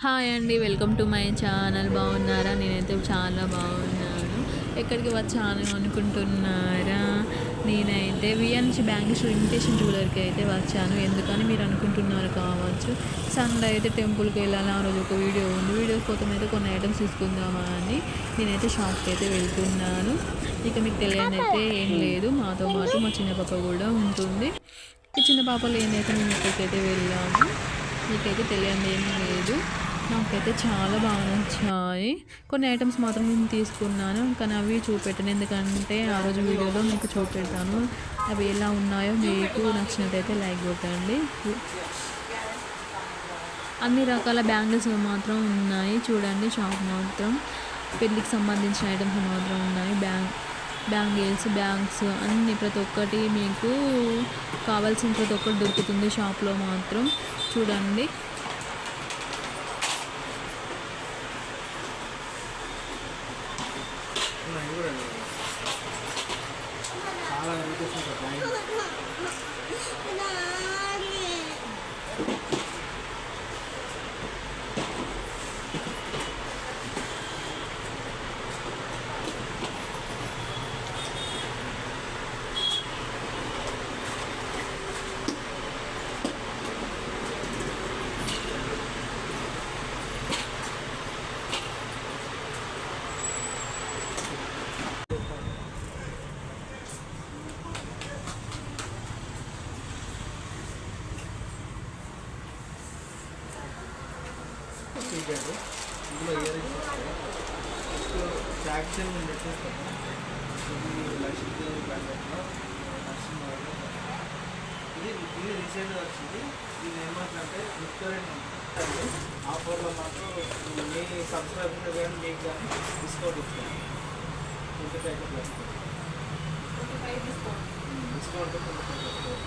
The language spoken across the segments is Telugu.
హాయ్ అండి, వెల్కమ్ టు మై ఛానల్. బాగున్నారా? నేనైతే చాలా బాగున్నాను. ఎక్కడికి వచ్చాను అనుకుంటున్నారా? నేనైతే విఎన్సి బ్యాంగిల్స్ ఇమిటేషన్ జ్యువెలర్కి అయితే వచ్చాను. ఎందుకని మీరు అనుకుంటున్నారు కావచ్చు. సండే అయితే టెంపుల్కి వెళ్ళాలి. ఆ రోజు ఒక వీడియో ఉంది. వీడియో కోసం అయితే కొన్ని ఐటమ్స్ తీసుకుందామా అని నేనైతే షాప్కి అయితే వెళ్తున్నాను. ఇక మీకు తెలియని అయితే ఏం లేదు, మాతో పాటు మా చిన్న పాప కూడా ఉంటుంది. ఈ చిన్న పాప లేనైతే మేము ఇక్కడికైతే వెళ్ళాము. మీకైతే తెలియని ఏమీ లేదు. నాకైతే చాలా బాగా నచ్చాయి. కొన్ని ఐటమ్స్ మాత్రం నేను తీసుకున్నాను, కానీ అవి చూపెట్టాను. ఎందుకంటే ఆ రోజు వీడియోలో మీకు చూపెడతాను. అవి ఎలా ఉన్నాయో మీకు నచ్చినట్టయితే లైక్ కొట్టండి. అన్ని రకాల బ్యాంగిల్స్ మాత్రం ఉన్నాయి చూడండి. షాప్ మాత్రం పెళ్ళికి సంబంధించిన ఐటమ్స్ మాత్రం ఉన్నాయి. బ్యాంగిల్స్, బ్యాగ్స్ అన్నీ ప్రతి ఒక్కటి మీకు కావాల్సిన ప్రతి ఒక్కటి దొరుకుతుంది షాప్లో మాత్రం. చూడండి, ఇందులో ఇయర్ రింగ్స్ నెక్స్ట్ ట్రాక్షన్ వచ్చేస్తాము. ఇది లక్ష్మీదేవి బ్రాండెడ్లో నరసింహారావు. ఇది రీసెంట్గా వచ్చింది. ఇది ఏమంటే విక్టోరియన్ ఉంటుంది. ఆఫర్లో మాత్రం మీ సబ్స్క్రైబర్ కానీ మీకు కానీ డిస్కౌంట్ ఇస్తాను. 25% డిస్కౌంట్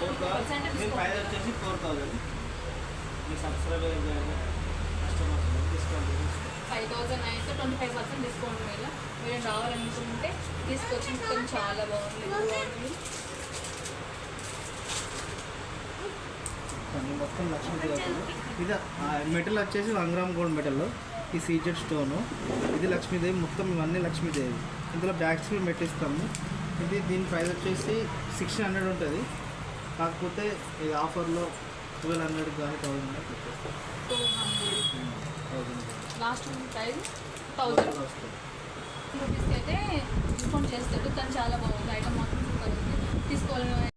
4,000. మీ పైన వచ్చేసి 4,000. మీ సబ్స్క్రైబర్ కానీ 5,000 అయితే 25% డిస్కౌంట్ మీద మీరు రావాలనుకుంటే తీసుకొచ్చి చాలా బాగుంది. మొత్తం లక్ష్మీదేవి. ఇది మెటల్ వచ్చేసి 1 గ్రామ్ గోల్డ్ మెటల్లో ఈ సీజెడ్ స్టోను. ఇది లక్ష్మీదేవి, మొత్తం ఇవన్నీ లక్ష్మీదేవి. ఇందులో బ్యాగ్స్ పెట్టిస్తాము. ఇది దీని ప్రైస్ వచ్చేసి 1,600 ఉంటుంది. కాకపోతే ఇది ఆఫర్లో 1,200 కానీ 1,000 పెట్టేస్తాం. లాస్ట్ ప్రైస్ 1,000 రూపీస్కి అయితే డిస్కౌంట్ చేస్తాడు. కానీ చాలా బాగుంది ఐటమ్ మాత్రం తీసుకోవాలి.